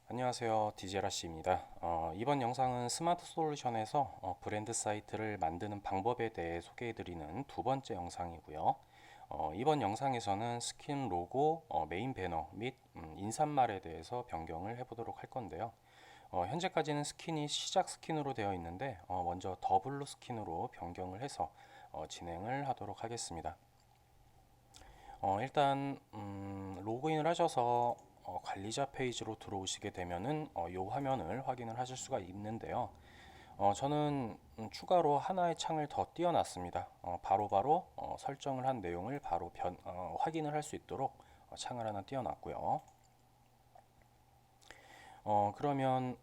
안녕하세요, 디제라씨입니다. 이번 영상은 스마트 솔루션에서 브랜드 사이트를 만드는 방법에 대해 소개해드리는 두 번째 영상이고요. 이번 영상에서는 스킨 로고, 메인 배너 및 인사말에 대해서 변경을 해보도록 할 건데요. 현재까지는 스킨이 시작 스킨으로 되어 있는데 먼저 더블로 스킨으로 변경을 해서 진행을 하도록 하겠습니다. 일단 로그인을 하셔서 관리자 페이지로 들어오시게 되면은 이 화면을 확인을 하실 수가 있는데요. 저는 추가로 하나의 창을 더 띄워놨습니다. 바로바로 설정을 한 내용을 바로 확인을 할 수 있도록 창을 하나 띄워놨고요. 그러면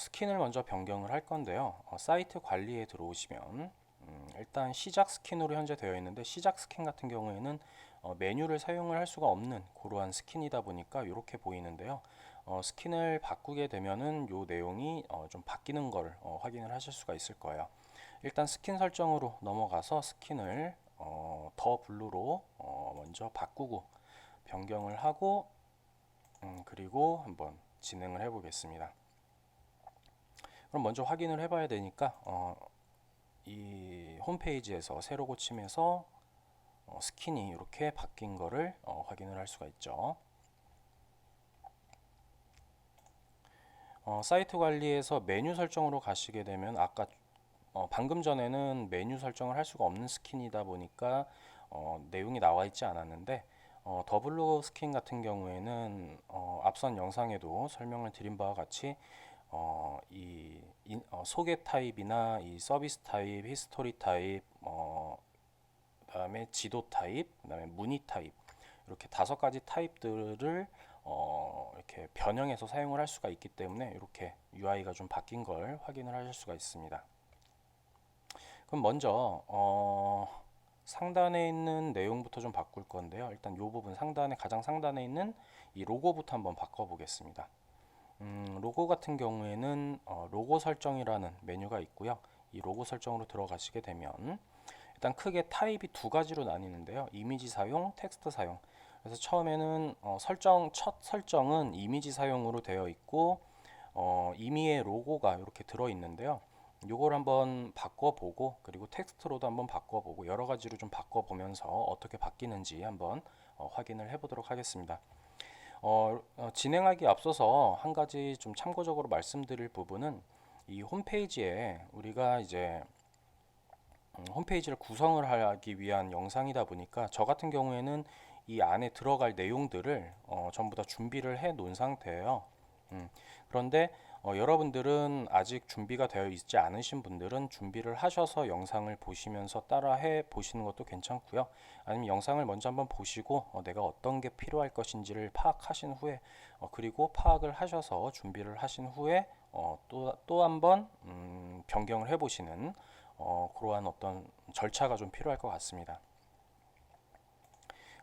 스킨을 먼저 변경을 할 건데요. 사이트 관리에 들어오시면 일단 시작 스킨으로 현재 되어 있는데, 시작 스킨 같은 경우에는 메뉴를 사용을 할 수가 없는 그러한 스킨이다 보니까 이렇게 보이는데요. 스킨을 바꾸게 되면은 요 내용이 좀 바뀌는 걸 확인을 하실 수가 있을 거예요. 일단 스킨 설정으로 넘어가서 스킨을 더 블루로 먼저 바꾸고 변경을 하고 그리고 한번 진행을 해 보겠습니다. 그럼 먼저 확인을 해 봐야 되니까 이 홈페이지에서 새로 고침해서 스킨이 이렇게 바뀐 거를 확인을 할 수가 있죠. 사이트 관리에서 메뉴 설정으로 가시게 되면 아까 방금 전에는 메뉴 설정을 할 수가 없는 스킨이다 보니까 내용이 나와 있지 않았는데, 더블로 스킨 같은 경우에는 앞선 영상에도 설명을 드린 바와 같이 소개 타입이나 이 서비스 타입, 히스토리 타입, 그다음에 지도 타입, 그다음에 문의 타입, 이렇게 5가지 타입들을 이렇게 변형해서 사용을 할 수가 있기 때문에 이렇게 UI가 좀 바뀐 걸 확인을 하실 수가 있습니다. 그럼 먼저 상단에 있는 내용부터 좀 바꿀 건데요. 일단 이 부분 가장 상단에 있는 이 로고부터 한번 바꿔 보겠습니다. 로고 같은 경우에는 로고 설정이라는 메뉴가 있고요. 이 로고 설정으로 들어가시게 되면 일단 크게 타입이 두 가지로 나뉘는데요. 이미지 사용, 텍스트 사용. 그래서 처음에는 첫 설정은 이미지 사용으로 되어 있고 이미의 로고가 이렇게 들어 있는데요. 요걸 한번 바꿔보고, 그리고 텍스트로도 한번 바꿔보고, 여러 가지로 좀 바꿔보면서 어떻게 바뀌는지 한번 확인을 해보도록 하겠습니다. 진행하기 앞서서 한 가지 좀 참고적으로 말씀드릴 부분은, 이 홈페이지에 우리가 이제 홈페이지를 구성을 하기 위한 영상이다 보니까 저 같은 경우에는 이 안에 들어갈 내용들을 전부 다 준비를 해 놓은 상태예요. 그런데 여러분들은 아직 준비가 되어 있지 않으신 분들은 준비를 하셔서 영상을 보시면서 따라해 보시는 것도 괜찮고요. 아니면 영상을 먼저 한번 보시고 내가 어떤 게 필요할 것인지를 파악하신 후에 그리고 파악을 하셔서 준비를 하신 후에 또 한번 변경을 해 보시는 그러한 어떤 절차가 좀 필요할 것 같습니다.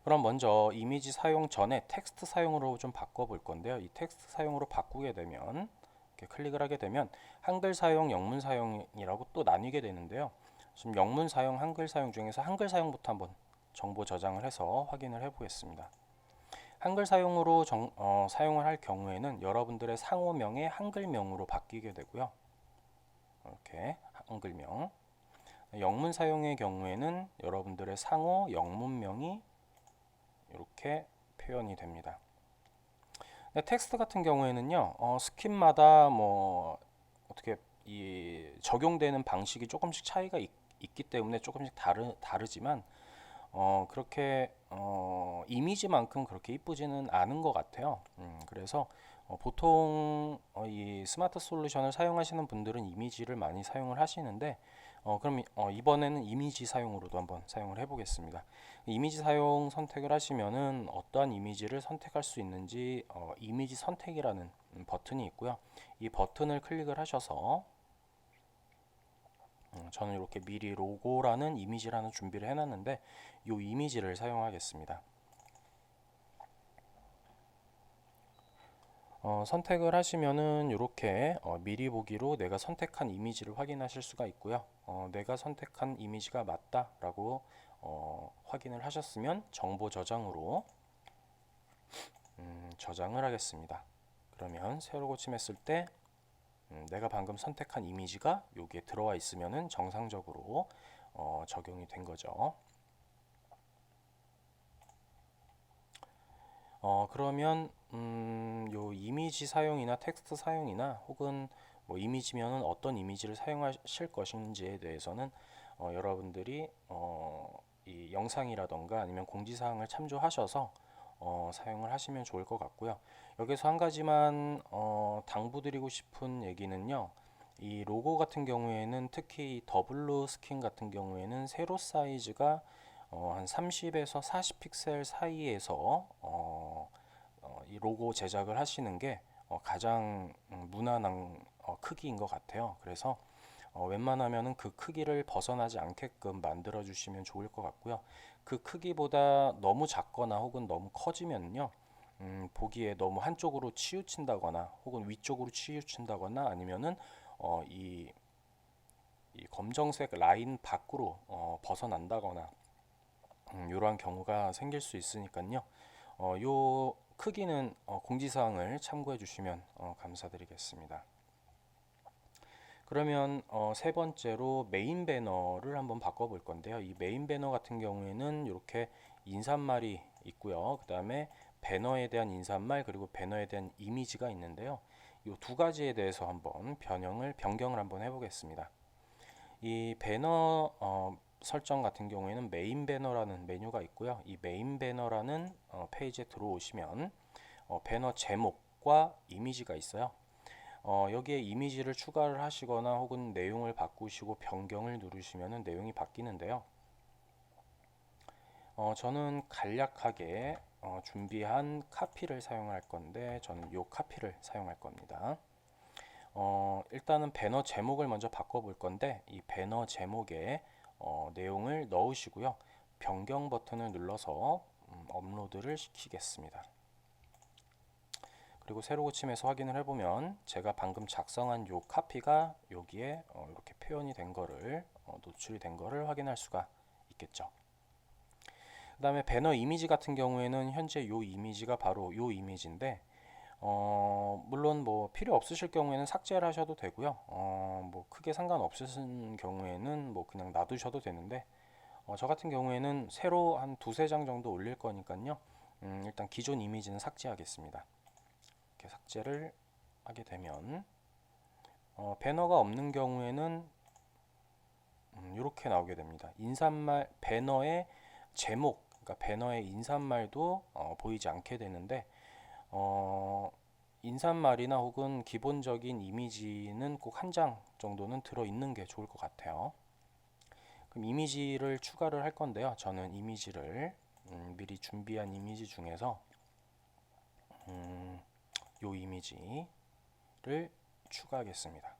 그럼 먼저 이미지 사용 전에 텍스트 사용으로 좀 바꿔 볼 건데요. 이 텍스트 사용으로 바꾸게 되면 이렇게 클릭을 하게 되면 한글 사용, 영문 사용이라고 또 나뉘게 되는데요. 지금 영문 사용, 한글 사용 중에서 한글 사용부터 한번 정보 저장을 해서 확인을 해 보겠습니다. 한글 사용으로 사용을 할 경우에는 여러분들의 상호명이 한글명으로 바뀌게 되고요. 이렇게 한글명. 영문 사용의 경우에는 여러분들의 상호 영문명이 이렇게 표현이 됩니다. 텍스트 같은 경우에는요, 스킨마다 뭐 어떻게 이 적용되는 방식이 조금씩 차이가 있기 때문에 조금씩 다르지만 그렇게 이미지만큼 그렇게 이쁘지는 않은 것 같아요. 그래서 보통 이 스마트 솔루션을 사용하시는 분들은 이미지를 많이 사용을 하시는데 그럼 이번에는 이미지 사용으로도 한번 사용을 해보겠습니다. 이미지 사용 선택을 하시면은 어떠한 이미지를 선택할 수 있는지 이미지 선택이라는 버튼이 있고요. 이 버튼을 클릭을 하셔서 저는 이렇게 미리 로고라는 이미지라는 준비를 해놨는데 이 이미지를 사용하겠습니다. 선택을 하시면은 이렇게 미리 보기로 내가 선택한 이미지를 확인하실 수가 있고요. 내가 선택한 이미지가 맞다라고 확인을 하셨으면 정보 저장으로 저장을 하겠습니다. 그러면 세로 고침했을 때 내가 방금 선택한 이미지가 여기에 들어와 있으면은 정상적으로 적용이 된 거죠. 그러면 요 이미지 사용이나 텍스트 사용이나 혹은 뭐 이미지면은 어떤 이미지를 사용하실 것인지에 대해서는 여러분들이 이 영상이라던가 아니면 공지사항을 참조하셔서 사용을 하시면 좋을 것 같고요. 여기서 한 가지만 당부드리고 싶은 얘기는요. 이 로고 같은 경우에는 특히 더블루 스킨 같은 경우에는 세로 사이즈가 한 30에서 40 픽셀 사이에서 이 로고 제작을 하시는 게 가장 무난한 크기인 것 같아요. 그래서 웬만하면은 그 크기를 벗어나지 않게끔 만들어 주시면 좋을 것 같고요. 그 크기보다 너무 작거나 혹은 너무 커지면요, 보기에 너무 한쪽으로 치우친다거나 혹은 위쪽으로 치우친다거나 아니면은 이 검정색 라인 밖으로 벗어난다거나 이러한 경우가 생길 수 있으니까요. 요 크기는 공지사항을 참고해 주시면 감사드리겠습니다. 그러면 세 번째로 메인 배너를 한번 바꿔볼 건데요. 이 메인 배너 같은 경우에는 이렇게 인사말이 있고요. 그 다음에 배너에 대한 인사말 그리고 배너에 대한 이미지가 있는데요. 이 두 가지에 대해서 한번 변경을 한번 해보겠습니다. 이 배너 설정 같은 경우에는 메인 배너라는 메뉴가 있고요. 이 메인 배너라는 페이지에 들어오시면 배너 제목과 이미지가 있어요. 여기에 이미지를 추가를 하시거나 혹은 내용을 바꾸시고 변경을 누르시면 내용이 바뀌는데요. 저는 간략하게 준비한 카피를 사용할 건데 저는 이 카피를 사용할 겁니다. 일단은 배너 제목을 먼저 바꿔볼 건데 이 배너 제목에 내용을 넣으시고요. 변경 버튼을 눌러서 업로드를 시키겠습니다. 그리고 세로 고침해서 확인을 해보면 제가 방금 작성한 요 카피가 여기에 이렇게 표현이 된 거를 노출이 된 거를 확인할 수가 있겠죠. 그 다음에 배너 이미지 같은 경우에는 현재 요 이미지가 바로 요 이미지인데 물론 뭐 필요 없으실 경우에는 삭제를 하셔도 되고요. 뭐 크게 상관없으신 경우에는 뭐 그냥 놔두셔도 되는데 저 같은 경우에는 새로 한 두세 장 정도 올릴 거니까요. 일단 기존 이미지는 삭제하겠습니다. 이렇게 삭제를 하게 되면 배너가 없는 경우에는 이렇게 나오게 됩니다. 인사말 배너의 제목, 그러니까 배너의 인사말도 보이지 않게 되는데 인사말이나 혹은 기본적인 이미지는 꼭 한 장 정도는 들어있는 게 좋을 것 같아요. 그럼 이미지를 추가를 할 건데요. 저는 이미지를 미리 준비한 이미지 중에서 요 이미지를 추가하겠습니다.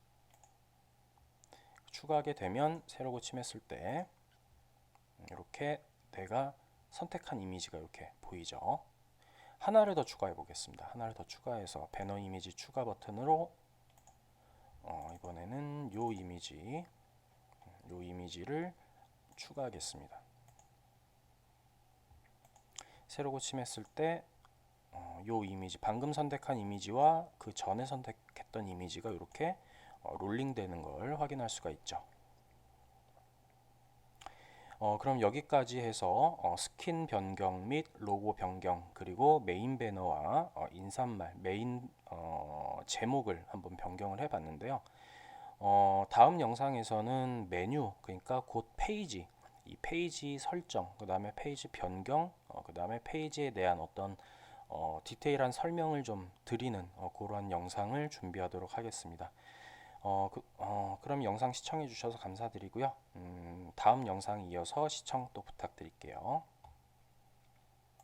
추가하게 되면 세로 고침했을 때 이렇게 내가 선택한 이미지가 이렇게 보이죠. 하나를 더 추가해 보겠습니다. 하나를 더 추가해서 배너 이미지 추가 버튼으로 이번에는 요 이미지를 추가하겠습니다. 세로 고침했을 때 요 이미지 방금 선택한 이미지와 그 전에 선택했던 이미지가 이렇게 롤링 되는 걸 확인할 수가 있죠. 그럼 여기까지 해서 스킨 변경 및 로고 변경 그리고 메인 배너와 인사말 메인 제목을 한번 변경을 해 봤는데요. 다음 영상에서는 메뉴 그러니까 곧 페이지 이 페이지 설정 그 다음에 페이지 변경 그 다음에 페이지에 대한 어떤 디테일한 설명을 좀 드리는 그런 영상을 준비하도록 하겠습니다. 그럼 영상 시청해 주셔서 감사드리고요. 다음 영상 이어서 시청 또 부탁드릴게요.